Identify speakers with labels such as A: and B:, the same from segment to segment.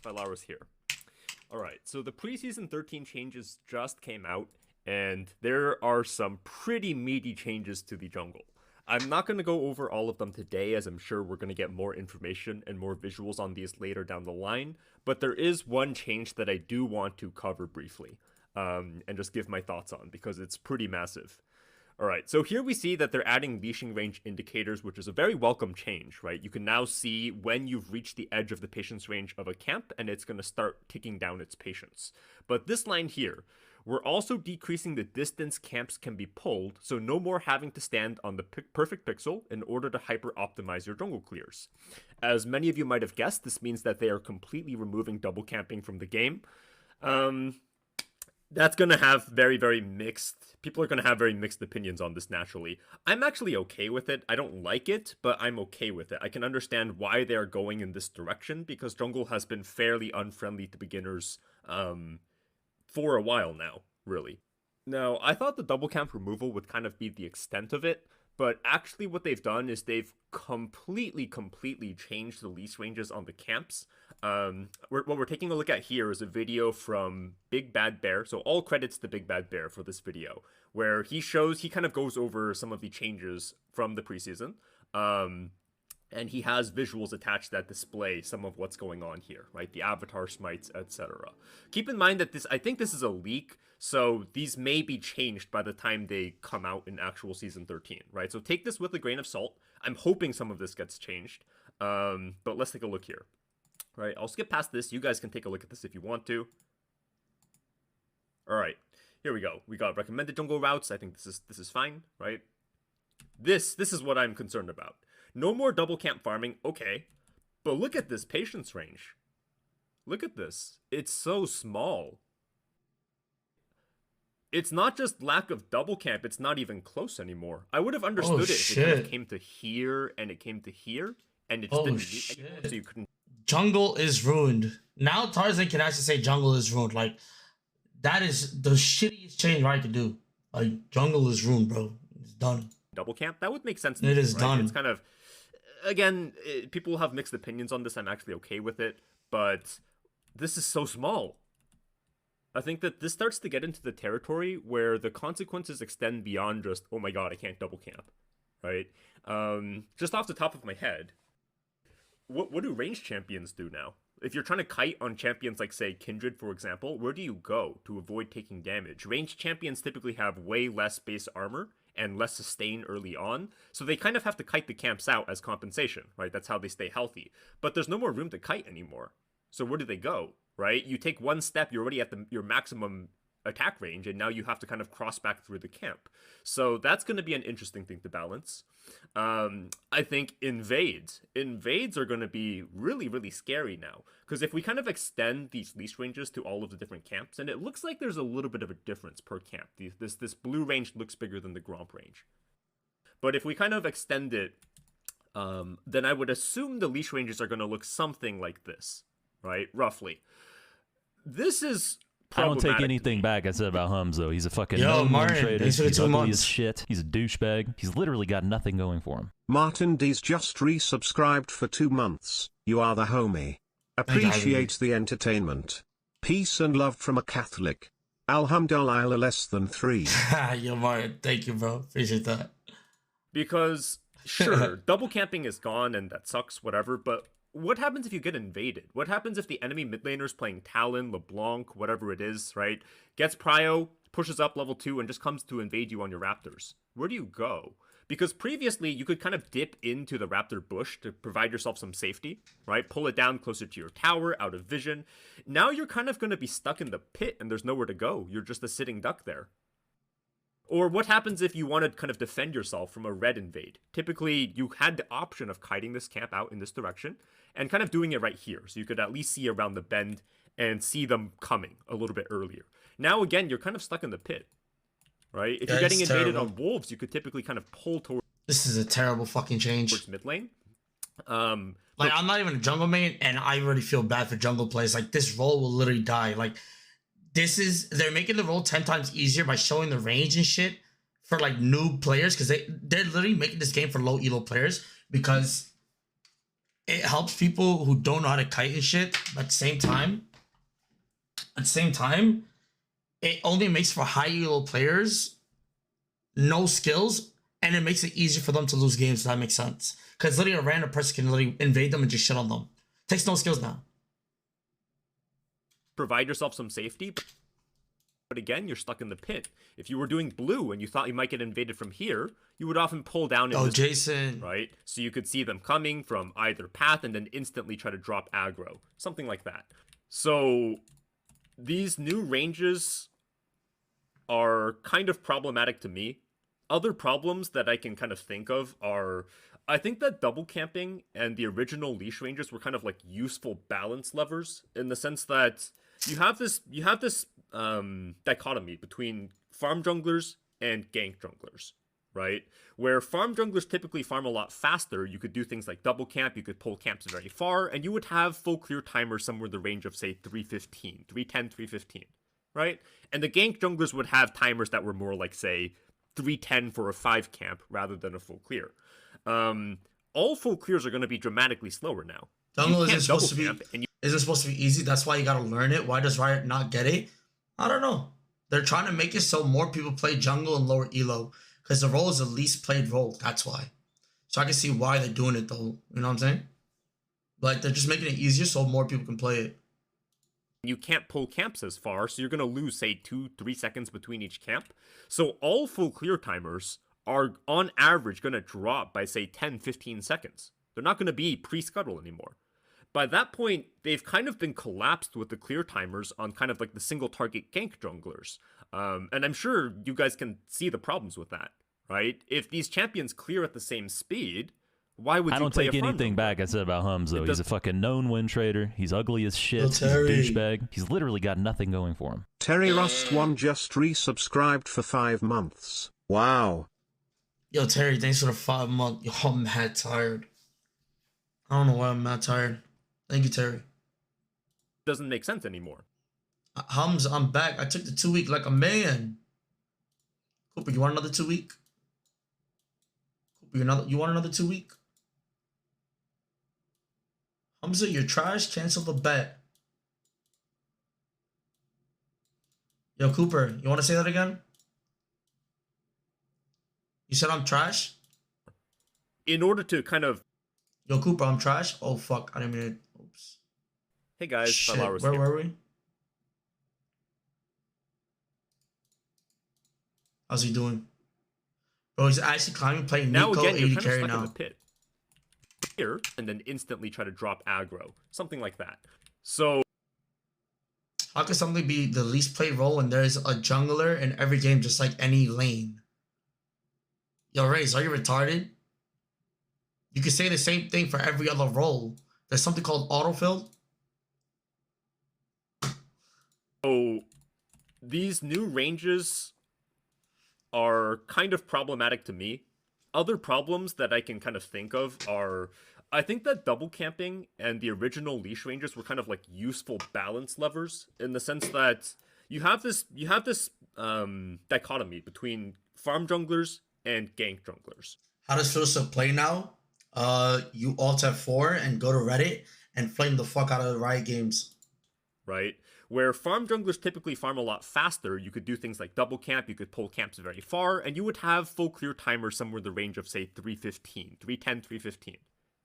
A: Phalaris here. Alright, so the Preseason 13 changes just came out, and there are some pretty meaty changes to the jungle. I'm not going to go over all of them today, as I'm sure we're going to get more information and more visuals on these later down the line, but there is one change that I do want to cover briefly, and just give my thoughts on, because it's pretty massive. Alright, so here we see that they're adding leashing range indicators, which is a very welcome change, right? You can now see when you've reached the edge of the patience range of a camp, and it's going to start ticking down its patience. But this line here, we're also decreasing the distance camps can be pulled, so no more having to stand on the perfect pixel in order to hyper-optimize your jungle clears. As many of you might have guessed, this means that they are completely removing double camping from the game. That's going to have very mixed... People are going to have very mixed opinions on this naturally. I'm actually okay with it. I don't like it, but I'm okay with it. I can understand why they are going in this direction, because jungle has been fairly unfriendly to beginners for a while now, really. Now, I thought the double camp removal would kind of be the extent of it, but actually what they've done is they've completely changed the leash ranges on the camps. What we're taking a look at here is a video from Big Bad Bear, so all credits to Big Bad Bear for this video, where he kind of goes over some of the changes from the preseason, and he has visuals attached that display some of what's going on here, right? The avatar smites, etc. Keep in mind that I think this is a leak, so these may be changed by the time they come out in actual Season 13, right? So take this with a grain of salt. I'm hoping some of this gets changed, but let's take a look here. Right, I'll skip past this. You guys can take a look at this if you want to. Alright, here we go. We got recommended jungle routes. I think this is fine, right? This is what I'm concerned about. No more double camp farming, okay. But look at this patience range. Look at this. It's so small. It's not just lack of double camp, it's not even close anymore. I would have understood it if it kind of came to here and it came to here, and it just didn't meet anymore, so you couldn't.
B: Jungle is ruined. Now Tarzan can actually say jungle is ruined. Like, that is the shittiest change I could do. Like, jungle is ruined, bro. It's done.
A: Double camp? That would make sense.
B: It is done.
A: It's kind of, again, people have mixed opinions on this. I'm actually okay with it, but this is so small. I think that this starts to get into the territory where the consequences extend beyond just, oh my god, I can't double camp, right? Just off the top of my head, what do ranged champions do now? If you're trying to kite on champions like, say, Kindred, for example, where do you go to avoid taking damage? Ranged champions typically have way less base armor and less sustain early on, so they kind of have to kite the camps out as compensation, right? That's how they stay healthy. But there's no more room to kite anymore. So where do they go, right? You take one step, you're already at your maximum attack range, and now you have to kind of cross back through the camp. So that's going to be an interesting thing to balance. I think invades are going to be really scary now, because if we kind of extend these leash ranges to all of the different camps, and it looks like there's a little bit of a difference per camp. This blue range looks bigger than the Gromp range, but if we kind of extend it, then I would assume the leash ranges are going to look something like this, right? Roughly. This is
C: I don't take anything back I said about Humzh, though. He's a fucking trader.
B: He's
C: ugly as shit. He's a douchebag. He's literally got nothing going for him.
D: Martin D's just resubscribed for 2 months. You are the homie. Appreciate the entertainment. Peace and love from a Catholic. Alhamdulillah less than 3.
B: Yo, Martin, thank you, bro. Appreciate that.
A: Because, sure, double camping is gone and that sucks, whatever, but what happens if you get invaded? What happens if the enemy mid laner's playing Talon, LeBlanc, whatever it is, right? Gets prio, pushes up level 2, and just comes to invade you on your Raptors. Where do you go? Because previously, you could kind of dip into the Raptor bush to provide yourself some safety, right? Pull it down closer to your tower, out of vision. Now you're kind of going to be stuck in the pit, and there's nowhere to go. You're just a sitting duck there. Or what happens if you want to kind of defend yourself from a red invade? Typically, you had the option of kiting this camp out in this direction and kind of doing it right here. So you could at least see around the bend and see them coming a little bit earlier. Now, again, you're kind of stuck in the pit, right? If you're getting invaded on wolves, you could typically kind of pull towards...
B: This is a terrible fucking change.
A: ...towards mid lane.
B: Like, I'm not even a jungle main, and I already feel bad for jungle players. Like, this role will literally die. Like, they're making the role 10 times easier by showing the range and shit for like noob players, because they're literally making this game for low elo players, because it helps people who don't know how to kite and shit. But at the same time, it only makes for high elo players, no skills, and it makes it easier for them to lose games. If that makes sense. Because literally a random person can literally invade them and just shit on them. Takes no skills now.
A: Provide yourself some safety, but again, you're stuck in the pit. If you were doing blue and you thought you might get invaded from here, you would often pull down in
B: Jason.
A: Right? So you could see them coming from either path and then instantly try to drop aggro. Something like that. So these new ranges are kind of problematic to me. Other problems that I can kind of think of are, I think that double camping and the original leash ranges were kind of like useful balance levers, in the sense that you have this dichotomy between farm junglers and gank junglers, right? Where farm junglers typically farm a lot faster, you could do things like double camp, you could pull camps very far, and you would have full clear timers somewhere in the range of, say, 315, 310, 315, right? And the gank junglers would have timers that were more like, say, 310 for a 5 camp rather than a full clear. All full clears are going to be dramatically slower now.
B: Jungle isn't supposed to be easy. That's why you got to learn it. Why does Riot not get it? I don't know. They're trying to make it so more people play jungle and lower elo, because the role is the least played role. That's why. So I can see why they're doing it though. You know what I'm saying? Like, they're just making it easier so more people can play it.
A: You can't pull camps as far, so you're going to lose, say, 2-3 seconds between each camp. So all full clear timers are, on average, going to drop by, say, 10-15 seconds. They're not going to be pre-scuttle anymore. By that point, they've kind of been collapsed with the clear timers on kind of like the single target gank junglers. And I'm sure you guys can see the problems with that, right? If these champions clear at the same speed, why would you play a farm
C: I don't take anything
A: jungler?
C: back I said about Humzh, though. He's a fucking known win trader. He's ugly as shit. He's a douchebag. He's literally got nothing going for him.
D: Terry Rust1 just resubscribed for 5 months. Wow.
B: Yo, Terry, thanks for the 5 months. Yo, I'm mad tired. I don't know why I'm mad tired. Thank you, Terry.
A: Doesn't make sense anymore.
B: Humzh, I'm back. I took the 2 week like a man. Cooper, you want another 2 week? Cooper, you want another 2 week? Humzh, you're trash. Cancel the bet. Yo, Cooper, you want to say that again? You said I'm trash?
A: In order to kind of...
B: Yo, Cooper, I'm trash? Oh, fuck. I didn't mean it. Oops.
A: Hey, guys.
B: Shit, where were we? How's he doing? Bro, he's actually climbing, playing
A: now
B: Nico,
A: again, you're
B: 80
A: kind of
B: carry
A: stuck
B: now.
A: in the pit. Here, and then instantly try to drop aggro. Something like that. So...
B: How could something be the least played role when there's a jungler in every game just like any lane? Yo, Raze, are you retarded? You could say the same thing for every other role. There's something called autofill.
A: So, these new ranges are kind of problematic to me. Other problems that I can kind of think of are, I think that double camping and the original leash ranges were kind of like useful balance levers, in the sense that you have this dichotomy between farm junglers and gank junglers.
B: How does Philosoph play now? You alt F4 and go to Reddit and flame the fuck out of the Riot games.
A: Right? Where farm junglers typically farm a lot faster, you could do things like double camp, you could pull camps very far, and you would have full clear timers somewhere in the range of, say, 315, 310, 315,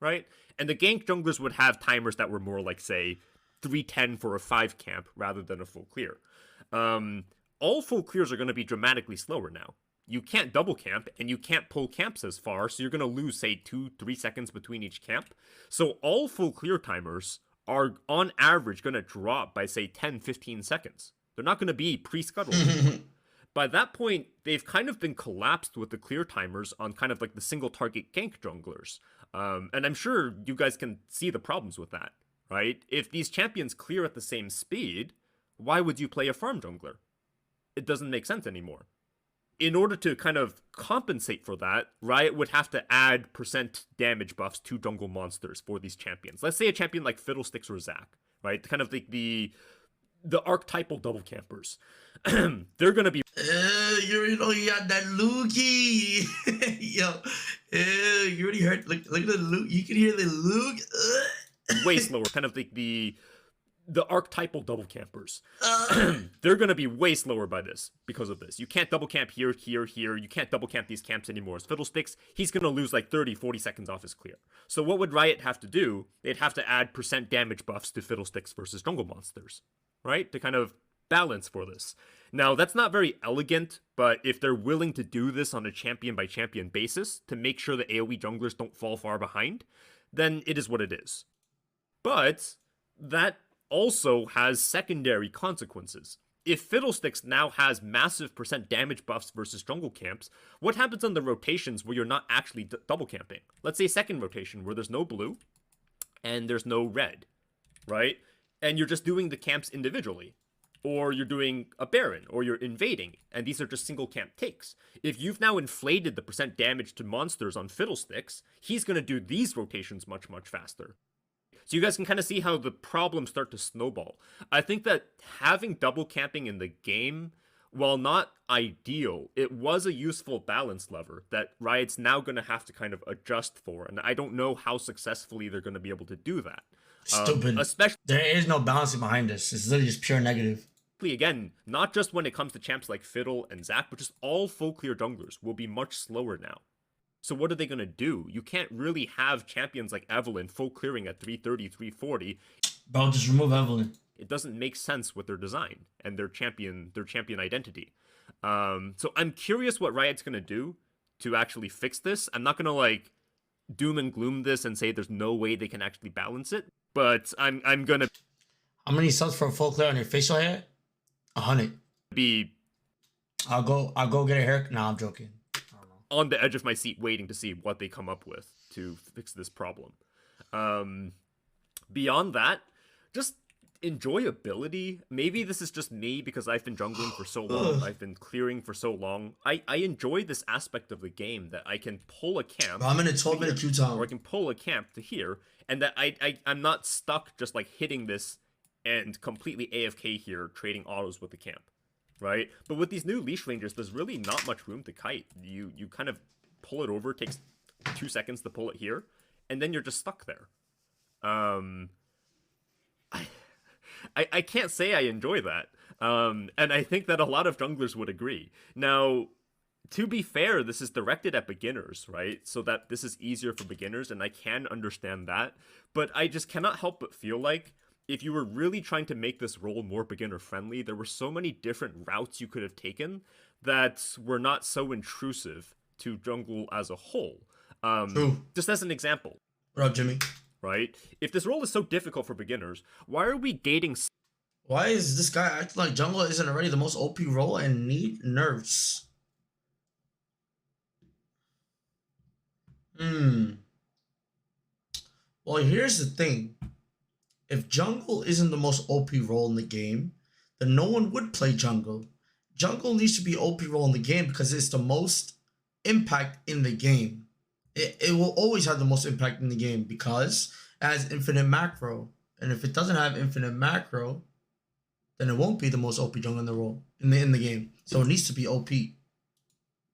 A: right? And the gank junglers would have timers that were more like, say, 310 for a 5 camp rather than a full clear. All full clears are going to be dramatically slower now. You can't double camp, and you can't pull camps as far, so you're going to lose, say, 2-3 seconds between each camp. So all full clear timers are, on average, going to drop by, say, 10-15 seconds. They're not going to be pre-scuttle anymore. By that point, they've kind of been collapsed with the clear timers on kind of like the single target gank junglers. And I'm sure you guys can see the problems with that, right? If these champions clear at the same speed, why would you play a farm jungler? It doesn't make sense anymore. In order to kind of compensate for that, Riot would have to add % damage buffs to jungle monsters for these champions. Let's say a champion like Fiddlesticks or Zac, right? Kind of like the archetypal double campers. They're going to be...
B: You already know he got that loogie. Yo, you already heard. Look at the look. You can hear the look.
A: Way slower, kind of like the archetypal double campers. They're going to be way slower by this because of this. You can't double camp here, here, here. You can't double camp these camps anymore. As Fiddlesticks, he's going to lose like 30, 40 seconds off his clear. So what would Riot have to do? They'd have to add % damage buffs to Fiddlesticks versus jungle monsters, right? To kind of balance for this. Now, that's not very elegant, but if they're willing to do this on a champion by champion basis to make sure the AoE junglers don't fall far behind, then it is what it is. But that also has secondary consequences. If Fiddlesticks now has massive % damage buffs versus jungle camps, what happens on the rotations where you're not actually double camping? Let's say second rotation where there's no blue and there's no red, right? And you're just doing the camps individually. Or you're doing a Baron, or you're invading, and these are just single camp takes. If you've now inflated the % damage to monsters on Fiddlesticks, he's going to do these rotations much, much faster. So you guys can kind of see how the problems start to snowball. I think that having double camping in the game, while not ideal, it was a useful balance lever that Riot's now going to have to kind of adjust for, and I don't know how successfully they're going to be able to do that.
B: Stupid.
A: Especially,
B: there is no balancing behind this. It's literally just pure negative.
A: Again, not just when it comes to champs like Fiddle and Zac, but just all full clear junglers will be much slower now. So what are they going to do? You can't really have champions like Evelynn full clearing at 330, 340.
B: Bro, just remove Evelynn.
A: It doesn't make sense with their design and their champion identity. So I'm curious what Riot's going to do to actually fix this. I'm not going to like doom and gloom this and say there's no way they can actually balance it, but I'm going to...
B: How many subs for a full clear on your facial hair? 100. I'll go get a haircut. Nah, I'm joking.
A: On the edge of my seat waiting to see what they come up with to fix this problem. Beyond that, just enjoyability. Maybe this is just me because I've been jungling for so long. I've been clearing for so long. I enjoy this aspect of the game that I can pull a camp.
B: I'm in a 12-minute queue time.
A: Or I can pull a camp to here, and that I'm not stuck just like hitting this and completely AFK here, trading autos with the camp. Right? But with these new leash rangers, there's really not much room to kite. You kind of pull it over, it takes 2 seconds to pull it here, and then you're just stuck there. I can't say I enjoy that. And I think that a lot of junglers would agree. Now, to be fair, this is directed at beginners, right? So that this is easier for beginners, and I can understand that. But I just cannot help but feel like if you were really trying to make this role more beginner-friendly, there were so many different routes you could have taken that were not so intrusive to jungle as a whole. Just as an example.
B: What up, Jimmy?
A: Right? If this role is so difficult for beginners, why are we gating...
B: Why is this guy acting like jungle isn't already the most OP role and need nerfs? Well, here's the thing. If jungle isn't the most OP role in the game, then no one would play jungle. Jungle needs to be OP role in the game because it's the most impact in the game. It will always have the most impact in the game because it has infinite macro. And if it doesn't have infinite macro, then it won't be the most OP jungle in the role in the game. So it needs to be OP.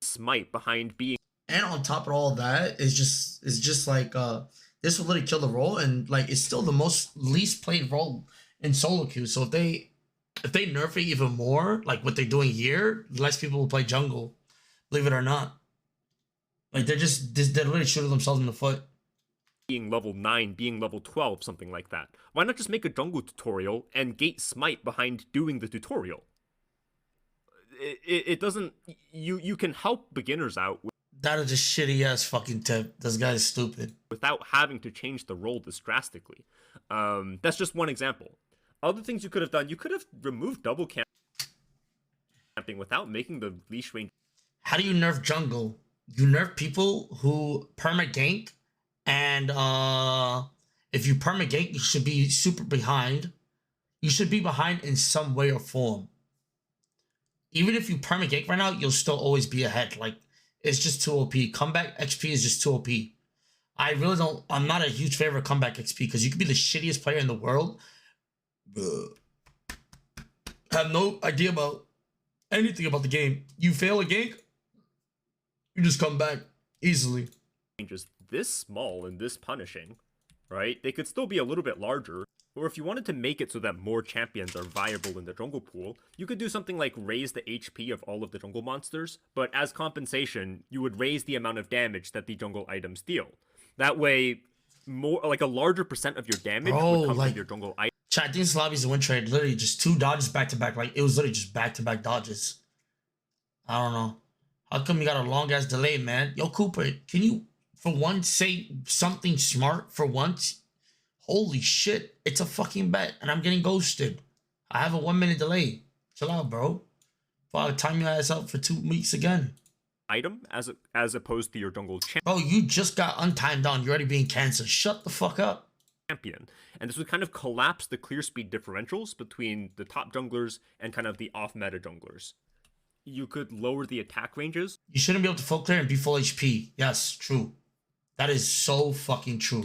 A: Smite behind being...
B: And on top of all of that, it's just like this will literally kill the role, and like it's still the most least played role in solo queue. So if they nerf it even more, like what they're doing here, less people will play jungle. Believe it or not. Like they're literally shooting themselves in the foot.
A: Being level 9, being level 12, something like that. Why not just make a jungle tutorial and gate Smite behind doing the tutorial? It doesn't... You can help beginners out with...
B: That is a shitty ass fucking tip. This guy is stupid.
A: Without having to change the role this drastically. That's just one example. Other things you could have done, you could have removed double camping without making the leash range.
B: How do you nerf jungle? You nerf people who perma gank, and if you perma gank, you should be super behind. You should be behind in some way or form. Even if you perma gank right now, you'll still always be ahead. Like, it's just too OP. Comeback XP is just too OP. I'm not a huge fan of comeback XP because you could be the shittiest player in the world. Have no idea about anything about the game. You fail a gank, you just come back easily.
A: Just this small and this punishing, right? They could still be a little bit larger. Or if you wanted to make it so that more champions are viable in the jungle pool, you could do something like raise the HP of all of the jungle monsters, but as compensation, you would raise the amount of damage that the jungle items deal. That way, more like a larger percent of your damage would come from your jungle items.
B: Chat, I think this lobby's a win trade. Literally just 2 dodges back to back. Like, it was literally just back to back dodges. I don't know. How come you got a long ass delay, man? Yo, Cooper, can you, for once, say something smart for once? Holy shit, it's a fucking bet, and I'm getting ghosted. I have a 1 minute delay. Chill out, bro. Before I time your ass up for 2 weeks again.
A: Item as opposed to your jungle champion.
B: Bro, you just got untimed on. You're already being cancer. Shut the fuck up.
A: And this would kind of collapse the clear speed differentials between the top junglers and kind of the off-meta junglers. You could lower the attack ranges.
B: You shouldn't be able to full clear and be full HP. Yes, true. That is so fucking true.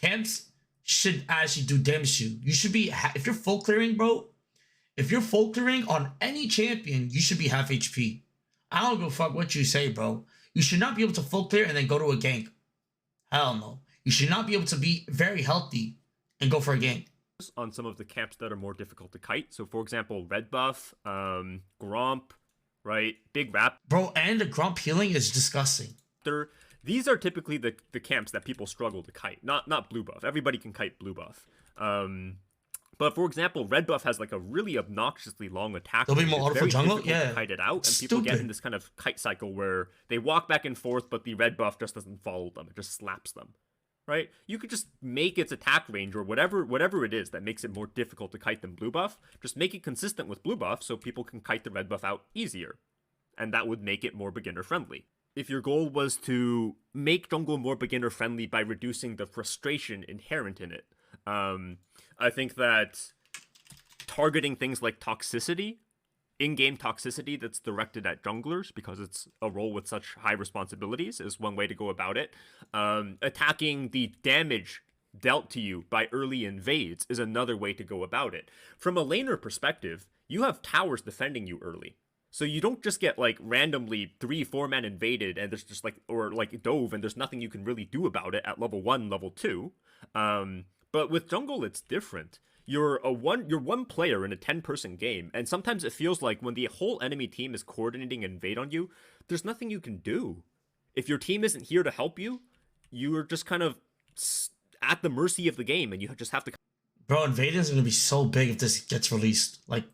B: Camps should actually do damage to you. You should be, if you're full clearing, bro, if you're full clearing on any champion, you should be half HP. I don't give a fuck what you say, bro. You should not be able to full clear and then go to a gank. Hell no. You should not be able to be very healthy and go for a gank.
A: On some of the camps that are more difficult to kite. So, for example, red buff, Gromp, right? Big Rap.
B: Bro, and the Gromp healing is disgusting.
A: These are typically the camps that people struggle to kite, not blue buff. Everybody can kite blue buff. But for example, red buff has like a really obnoxiously long attack.
B: There'll be more auto for jungle? Yeah.
A: To kite it out, and people get in this kind of kite cycle where they walk back and forth, but the red buff just doesn't follow them. It just slaps them. Right? You could just make its attack range or whatever it is that makes it more difficult to kite than blue buff. Just make it consistent with blue buff so people can kite the red buff out easier. And that would make it more beginner friendly. If your goal was to make jungle more beginner friendly by reducing the frustration inherent in it, I think that targeting things like toxicity, in-game toxicity that's directed at junglers, because it's a role with such high responsibilities, is one way to go about it. Attacking the damage dealt to you by early invades is another way to go about it. From a laner perspective, you have towers defending you early. So you don't just get like randomly 3-4 man invaded and there's just like, or like dove and there's nothing you can really do about it at level 1, level 2. But with jungle, it's different. You're one player in a 10-person game, and sometimes it feels like when the whole enemy team is coordinating an invade on you, there's nothing you can do. If your team isn't here to help you, you're just kind of at the mercy of the game, and you just have to...
B: Bro, invading is going to be so big if this gets released. Like,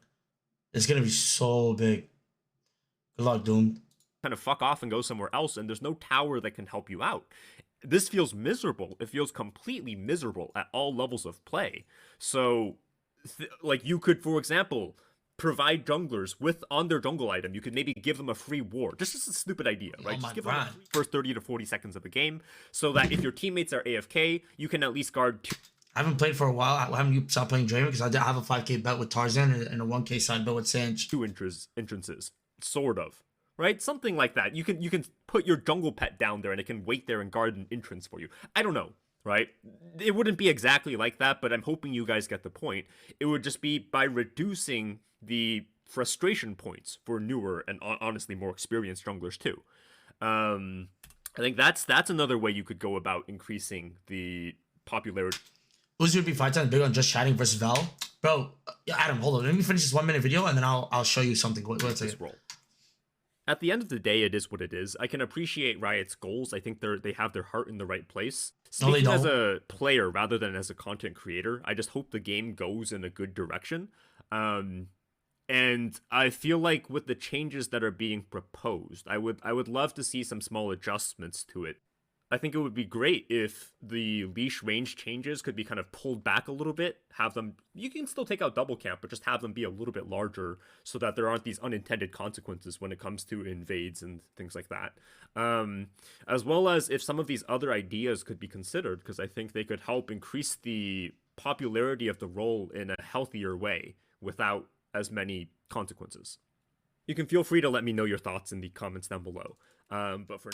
B: it's going to be so big. Good luck, Doom.
A: Kind of fuck off and go somewhere else, and there's no tower that can help you out. This feels miserable. It feels completely miserable at all levels of play. So, like, you could, for example, provide junglers with, on their jungle item, you could maybe give them a free ward. Just a stupid idea, right? Just give them a free first 30 to 40 seconds of the game, so that if your teammates are AFK, you can at least guard 2.
B: I haven't played for a while. Haven't you stopped playing Draven? Because I have a 5k bet with Tarzan and a 1k side bet with Sanj.
A: 2 entrances, sort of. Right? Something like that. You can put your jungle pet down there and it can wait there and guard an entrance for you. I don't know, right? It wouldn't be exactly like that, but I'm hoping you guys get the point. It would just be by reducing the frustration points for newer and honestly more experienced junglers too. I think that's another way you could go about increasing the popularity.
B: Who's would be 5 times big on just chatting versus Val? Bro, Adam, hold on. Let me finish this 1 minute video and then I'll show you something. What's it?
A: At the end of the day, it is what it is. I can appreciate Riot's goals. I think they have their heart in the right place. Speaking as a player rather than as a content creator, I just hope the game goes in a good direction. And I feel like with the changes that are being proposed, I would love to see some small adjustments to it. I think it would be great if the leash range changes could be kind of pulled back a little bit, have them, you can still take out double camp, but just have them be a little bit larger so that there aren't these unintended consequences when it comes to invades and things like that. As well as if some of these other ideas could be considered, because I think they could help increase the popularity of the role in a healthier way without as many consequences. You can feel free to let me know your thoughts in the comments down below. But for